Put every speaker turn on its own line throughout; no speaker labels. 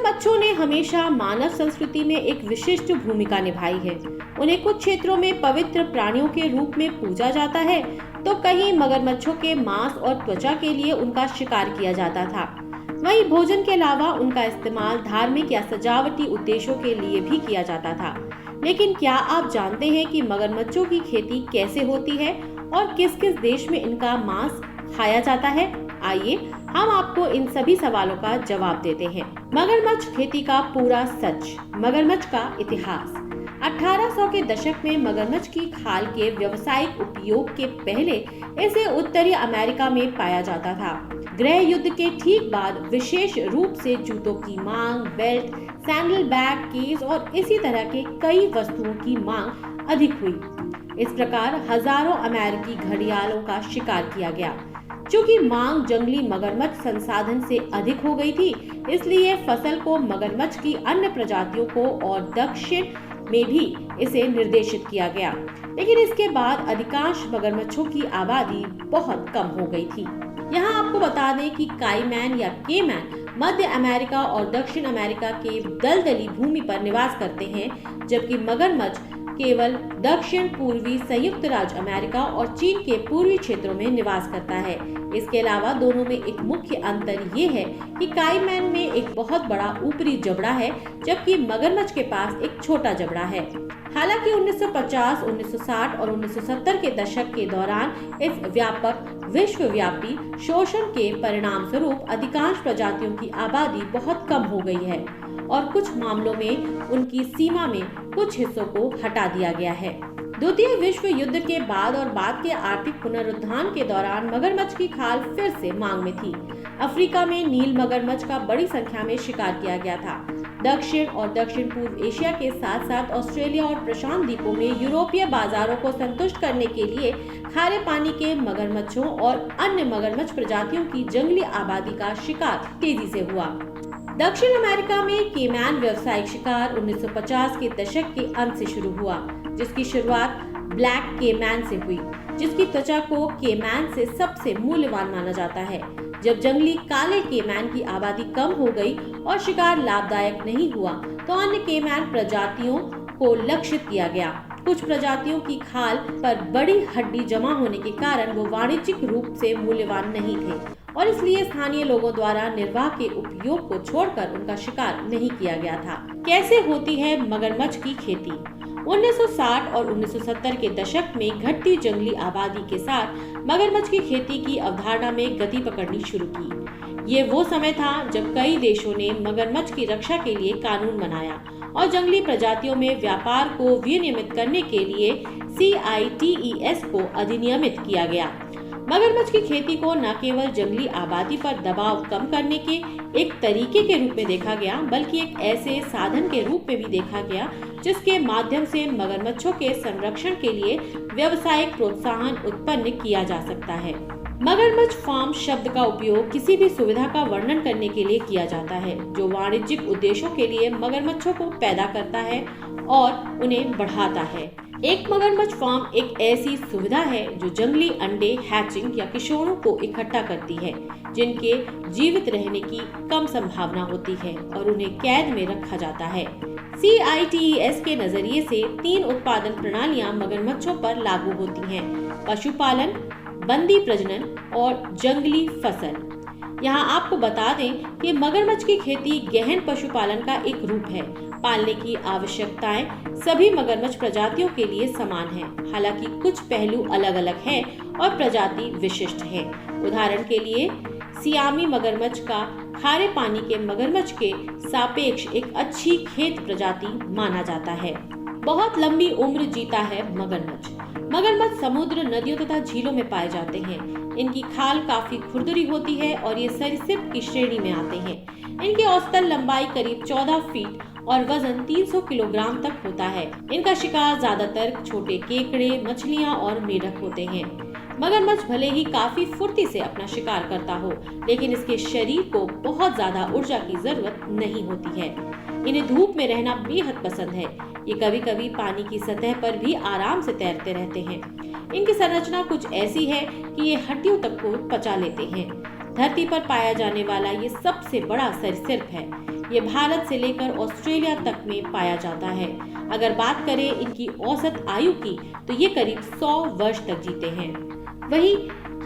मगरमच्छों ने हमेशा मानव संस्कृति में एक विशिष्ट भूमिका निभाई है। उन्हें कुछ क्षेत्रों में पवित्र प्राणियों के रूप में पूजा जाता है, तो कहीं मगरमच्छों के मांस और त्वचा के लिए उनका शिकार किया जाता था। वहीं भोजन के अलावा उनका इस्तेमाल धार्मिक या सजावटी उद्देश्यों के लिए भी किया जाता था। लेकिन क्या आप जानते हैं कि मगरमच्छों की खेती कैसे होती है और किस किस देश में इनका मांस खाया जाता है? आइए हम आपको इन सभी सवालों का जवाब देते हैं। मगरमच्छ खेती का पूरा सच। मगरमच्छ का इतिहास। 1800 के दशक में मगरमच्छ की खाल के व्यावसायिक उपयोग के पहले इसे उत्तरी अमेरिका में पाया जाता था। गृह युद्ध के ठीक बाद विशेष रूप से जूतों की मांग, बेल्ट, सैंडल बैग, केस और इसी तरह के कई वस्तुओं की मांग अधिक हुई। इस प्रकार हजारों अमेरिकी घड़ियालों का शिकार किया गया। चूंकि मांग जंगली मगरमच्छ संसाधन से अधिक हो गई थी, इसलिए फसल को मगरमच्छ की अन्य प्रजातियों को और दक्षिण में भी इसे निर्देशित किया गया। लेकिन इसके बाद अधिकांश मगरमच्छों की आबादी बहुत कम हो गई थी। यहाँ आपको बता दें कि काईमैन या केमैन मध्य अमेरिका और दक्षिण अमेरिका के दलदली भूमि पर निवास करते हैं, जबकि मगरमच्छ केवल दक्षिण पूर्वी संयुक्त राज्य अमेरिका और चीन के पूर्वी क्षेत्रों में निवास करता है। इसके अलावा दोनों में एक मुख्य अंतर ये है कि काईमैन में एक बहुत बड़ा ऊपरी जबड़ा है, जबकि मगरमच्छ के पास एक छोटा जबड़ा है। हालांकि 1950, 1960 और 1970 के दशक के दौरान इस व्यापक विश्वव्यापी शोषण के परिणाम स्वरूप अधिकांश प्रजातियों की आबादी बहुत कम हो गई है और कुछ मामलों में उनकी सीमा में कुछ हिस्सों को हटा दिया गया है। द्वितीय विश्व युद्ध के बाद और बाद के आर्थिक पुनरुत्थान के दौरान मगरमच्छ की खाल फिर से मांग में थी। अफ्रीका में नील मगरमच्छ का बड़ी संख्या में शिकार किया गया था। दक्षिण और दक्षिण पूर्व एशिया के साथ साथ ऑस्ट्रेलिया और प्रशांत द्वीपों में यूरोपीय बाजारों को संतुष्ट करने के लिए खारे पानी के मगरमच्छों और अन्य मगरमच्छ प्रजातियों की जंगली आबादी का शिकार तेजी से हुआ। दक्षिण अमेरिका में केमैन व्यावसायिक शिकार 1950 के दशक के अंत से शुरू हुआ, जिसकी शुरुआत ब्लैक केमैन से हुई, जिसकी त्वचा को केमैन से सबसे मूल्यवान माना जाता है। जब जंगली काले केमैन की आबादी कम हो गई और शिकार लाभदायक नहीं हुआ, तो अन्य केमैन प्रजातियों को लक्षित किया गया। कुछ प्रजातियों की खाल पर बड़ी हड्डी जमा होने के कारण वो वाणिज्यिक रूप से मूल्यवान नहीं थे और इसलिए स्थानीय लोगों द्वारा निर्वाह के उपयोग को छोड़कर उनका शिकार नहीं किया गया था। कैसे होती है मगरमच्छ की खेती? 1960 और 1970 के दशक में घटती जंगली आबादी के साथ मगरमच्छ की खेती की अवधारणा में गति पकड़नी शुरू की। ये वो समय था जब कई देशों ने मगरमच्छ की रक्षा के लिए कानून बनाया और जंगली प्रजातियों में व्यापार को विनियमित करने के लिए CITES को अधिनियमित किया गया। मगरमच्छ की खेती को न केवल जंगली आबादी पर दबाव कम करने के एक तरीके के रूप में देखा गया, बल्कि एक ऐसे साधन के रूप में भी देखा गया जिसके माध्यम से मगरमच्छों के संरक्षण के लिए व्यावसायिक प्रोत्साहन उत्पन्न किया जा सकता है। मगरमच्छ फार्म शब्द का उपयोग किसी भी सुविधा का वर्णन करने के लिए किया जाता है जो वाणिज्यिक उद्देश्यों के लिए मगरमच्छों को पैदा करता है और उन्हें बढ़ाता है। एक मगरमच्छ फार्म एक ऐसी सुविधा है जो जंगली अंडे, हैचिंग या किशोरों को इकट्ठा करती है जिनके जीवित रहने की कम संभावना होती है और उन्हें कैद में रखा जाता है। CITES के नजरिए से 3 उत्पादन प्रणालियां मगरमच्छों पर लागू होती हैं: पशुपालन, बंदी प्रजनन और जंगली फसल। यहाँ आपको बता दें कि मगरमच्छ की खेती गहन पशुपालन का एक रूप है। पालने की आवश्यकताएं सभी मगरमच्छ प्रजातियों के लिए समान हैं, हालांकि कुछ पहलू अलग अलग हैं और प्रजाति विशिष्ट है। उदाहरण के लिए सियामी मगरमच्छ का खारे पानी के मगरमच्छ के सापेक्ष एक अच्छी खेत प्रजाति माना जाता है। बहुत लंबी उम्र जीता है मगरमच्छ। मगरमच्छ समुद्र, नदियों तथा झीलों में पाए जाते हैं। इनकी खाल काफी खुरदरी होती है और ये सरीसृप की श्रेणी में आते हैं। इनकी औसतन लंबाई करीब 14 फीट और वजन 300 किलोग्राम तक होता है। इनका शिकार ज्यादातर छोटे केकड़े, मछलियां और मेढक होते हैं। मगरमच्छ भले ही काफी फुर्ती से अपना शिकार करता हो, लेकिन इसके शरीर को बहुत ज्यादा ऊर्जा की जरूरत नहीं होती है। इन्हें धूप में रहना बेहद पसंद है। ये कभी कभी पानी की सतह पर भी आराम से तैरते रहते हैं। इनकी संरचना कुछ ऐसी है कि ये हड्डियों तक को पचा लेते हैं। धरती पर पाया जाने वाला ये सबसे बड़ा सरीसृप है। ये भारत से लेकर ऑस्ट्रेलिया तक में पाया जाता है। अगर बात करें इनकी औसत आयु की तो ये करीब 100 वर्ष तक जीते हैं। वहीं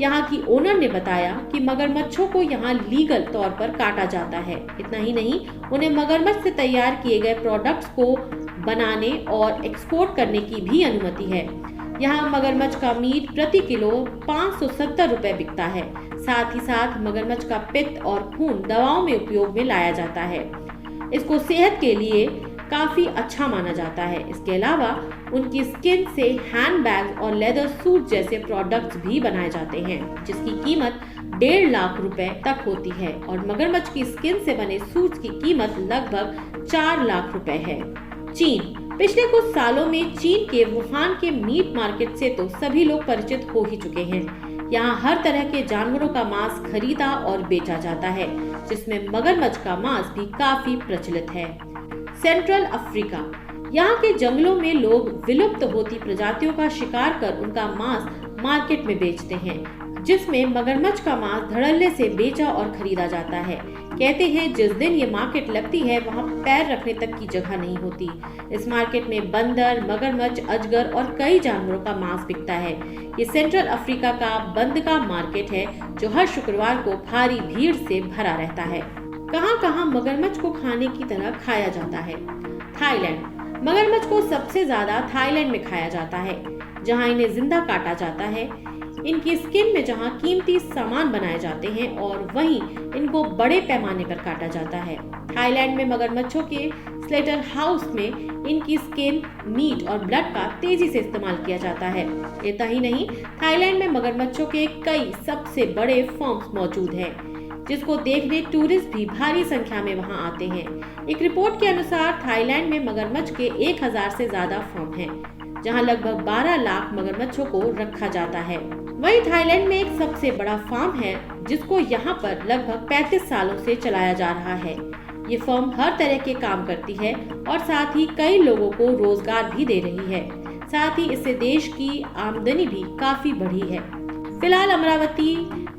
यहाँ की ओनर ने बताया कि मगरमच्छों को यहाँ लीगल तौर पर काटा जाता है। इतना ही नहीं, उन्हें मगरमच्छ से तैयार किए गए प्रोडक्ट्स को बनाने और एक्सपोर्ट करने की भी अनुमति है। यहाँ मगरमच्छ का मीट प्रति किलो 570 रुपए बिकता है। साथ ही साथ मगरमच्छ का पित्त और खून दवाओं में उपयोग में लाया जाता है। इसको सेहत के लिए काफी अच्छा माना जाता है। इसके अलावा उनकी स्किन से हैंडबैग और लेदर सूट जैसे प्रोडक्ट्स भी बनाए जाते हैं, जिसकी कीमत 1.5 लाख रुपए तक होती है और मगरमच्छ की स्किन से बने सूट्स की कीमत लगभग 4 लाख रुपए है। चीन। पिछले कुछ सालों में चीन के वुहान के मीट मार्केट से तो सभी लोग परिचित हो ही चुके हैं। यहाँ हर तरह के जानवरों का मांस खरीदा और बेचा जाता है, जिसमें मगरमच्छ का मांस भी काफी प्रचलित है। Central Africa. यहाँ के जंगलों में लोग विलुप्त होती प्रजातियों का शिकार कर उनका मांस मार्केट में बेचते हैं, जिसमें मगरमच्छ का मांस धड़ल्ले से बेचा और खरीदा जाता है। कहते हैं जिस दिन ये मार्केट लगती है वहाँ पैर रखने तक की जगह नहीं होती। इस मार्केट में बंदर, मगरमच्छ, अजगर और कई जानवरों का मांस बिकता है। ये सेंट्रल अफ्रीका का बंद का मार्केट है, जो हर शुक्रवार को भारी भीड़ से भरा रहता है। कहाँ मगरमच्छ को खाने की तरह खाया जाता है। थाईलैंड। मगरमच्छ को सबसे ज्यादा थाईलैंड में खाया जाता है, जहाँ इन्हें जिंदा काटा जाता है। इनकी स्किन में जहाँ कीमती सामान बनाए जाते हैं और वहीं इनको बड़े पैमाने पर काटा जाता है। थाईलैंड में मगरमच्छों के स्लेटर हाउस में इनकी स्किन, मीट और ब्लड का तेजी से इस्तेमाल किया जाता है। इतना ही नहीं, थाईलैंड में मगरमच्छों के कई सबसे बड़े फॉर्म्स मौजूद हैं, जिसको देखने टूरिस्ट भी भारी संख्या में वहां आते हैं। एक रिपोर्ट के अनुसार थाईलैंड में मगरमच्छ के 1000 से ज्यादा फॉर्म हैं, जहां लगभग 12 लाख मगरमच्छों को रखा जाता है। वहीं थाईलैंड में एक सबसे बड़ा फार्म है, जिसको यहाँ पर लगभग 35 सालों से चलाया जा रहा है। ये फर्म हर तरह के काम करती है और साथ ही कई लोगों को रोजगार भी दे रही है। साथ ही इससे देश की आमदनी भी काफी बढ़ी है। फिलहाल अमरावती,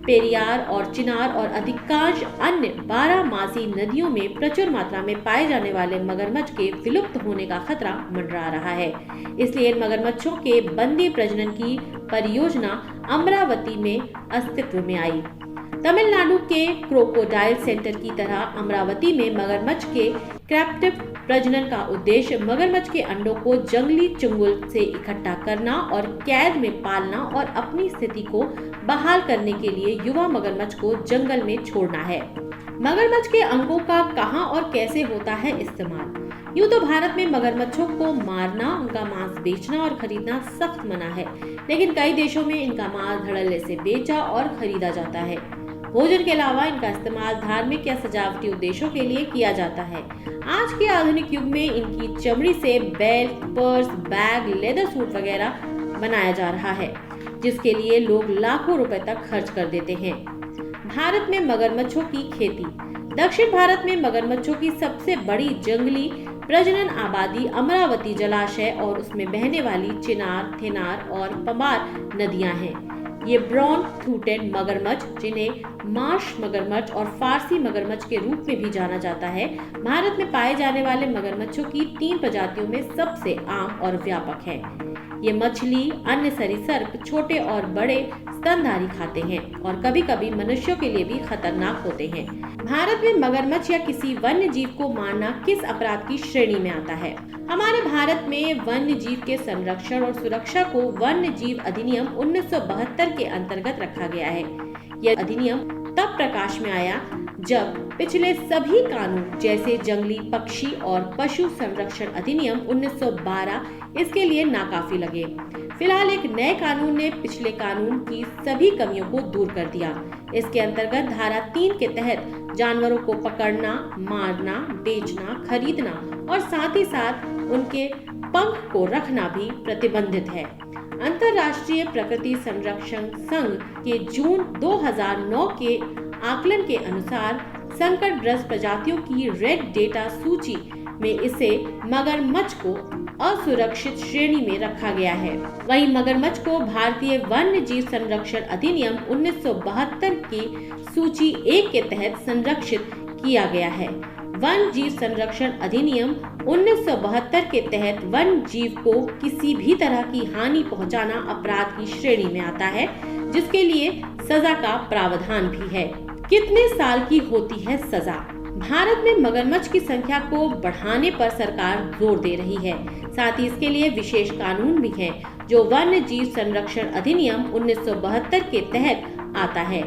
पेरियार और चिनार और अधिकांश अन्य 12 नदियों में प्रचुर मात्रा में पाए जाने वाले मगरमच्छ के विलुप्त होने का खतरा मंडरा रहा है। इसलिए इन मगरमच्छों के बंदी प्रजनन की परियोजना अमरावती में अस्तित्व में आई। तमिलनाडु के क्रोकोडाइल सेंटर की तरह अमरावती में मगरमच्छ के कैप्टिव प्रजनन का उद्देश्य मगरमच्छ के अंडों को जंगली चंगुल से इकट्ठा करना और कैद में पालना और अपनी स्थिति को बहाल करने के लिए युवा मगरमच्छ को जंगल में छोड़ना है। मगरमच्छ के अंगों का कहां और कैसे होता है इस्तेमाल? यूं तो भारत में मगरमच्छों को मारना, उनका मांस बेचना और खरीदना सख्त मना है, लेकिन कई देशों में इनका मांस धड़ल्ले से बेचा और खरीदा जाता है। भोजन के अलावा इनका इस्तेमाल धार्मिक या सजावटी उद्देश्यों के लिए किया जाता है। आज के आधुनिक युग में इनकी चमड़ी से belt, purse, bag, leather suit वगैरह बनाया जा रहा है, जिसके लिए लोग लाखों रुपए तक खर्च कर देते हैं। भारत में मगरमच्छों की खेती। दक्षिण भारत में मगरमच्छों की सबसे बड़ी जंगली प्रजनन आबादी अमरावती जलाशय और उसमें बहने वाली चिनार, थेनार और पमार नदियां हैं। ये ब्राउन थ्रूटेड मगरमच्छ, जिन्हें मार्श मगरमच्छ और फारसी मगरमच्छ के रूप में भी जाना जाता है, भारत में पाए जाने वाले मगरमच्छों की 3 प्रजातियों में सबसे आम और व्यापक है। ये मछली, अन्य सरीसृप, छोटे और बड़े स्तनधारी खाते हैं और कभी कभी मनुष्यों के लिए भी खतरनाक होते हैं। भारत में मगरमच्छ या किसी वन्य जीव को मारना किस अपराध की श्रेणी में आता है? हमारे भारत में वन्य जीव के संरक्षण और सुरक्षा को वन्य जीव अधिनियम 1972 के अंतर्गत रखा गया है। यह अधिनियम तब प्रकाश में आया जब पिछले सभी कानून जैसे जंगली पक्षी और पशु संरक्षण अधिनियम 1912 इसके लिए नाकाफी लगे। फिलहाल एक नए कानून ने पिछले कानून की सभी कमियों को दूर कर दिया। इसके अंतर्गत धारा 3 के तहत जानवरों को पकड़ना, मारना, बेचना, खरीदना और साथ ही साथ उनके पंख को रखना भी प्रतिबंधित है। अंतर्राष्ट्रीय प्रकृति संरक्षण संघ के जून 2009 के आकलन के अनुसार संकटग्रस्त प्रजातियों की रेड डेटा सूची में इसे मगरमच्छ को असुरक्षित श्रेणी में रखा गया है। वहीं मगरमच्छ को भारतीय वन्य जीव संरक्षण अधिनियम 1972 की सूची 1 के तहत संरक्षित किया गया है। वन जीव संरक्षण अधिनियम 1972 के तहत वन जीव को किसी भी तरह की हानि पहुंचाना अपराध की श्रेणी में आता है, जिसके लिए सजा का प्रावधान भी है। कितने साल की होती है सजा? भारत में मगरमच्छ की संख्या को बढ़ाने पर सरकार जोर दे रही है। साथ ही इसके लिए विशेष कानून भी है, जो वन्य जीव संरक्षण अधिनियम 1972 के तहत आता है,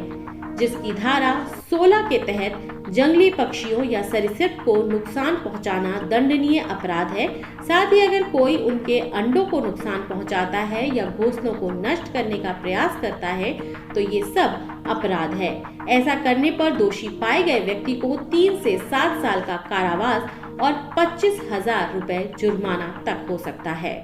जिसकी धारा 16 के तहत जंगली पक्षियों या सरीसृप को नुकसान पहुंचाना दंडनीय अपराध है। साथ ही अगर कोई उनके अंडों को नुकसान पहुंचाता है या घोंसलों को नष्ट करने का प्रयास करता है तो ये सब अपराध है। ऐसा करने पर दोषी पाए गए व्यक्ति को 3 से 7 साल का कारावास और 25,000 रुपए जुर्माना तक हो सकता है।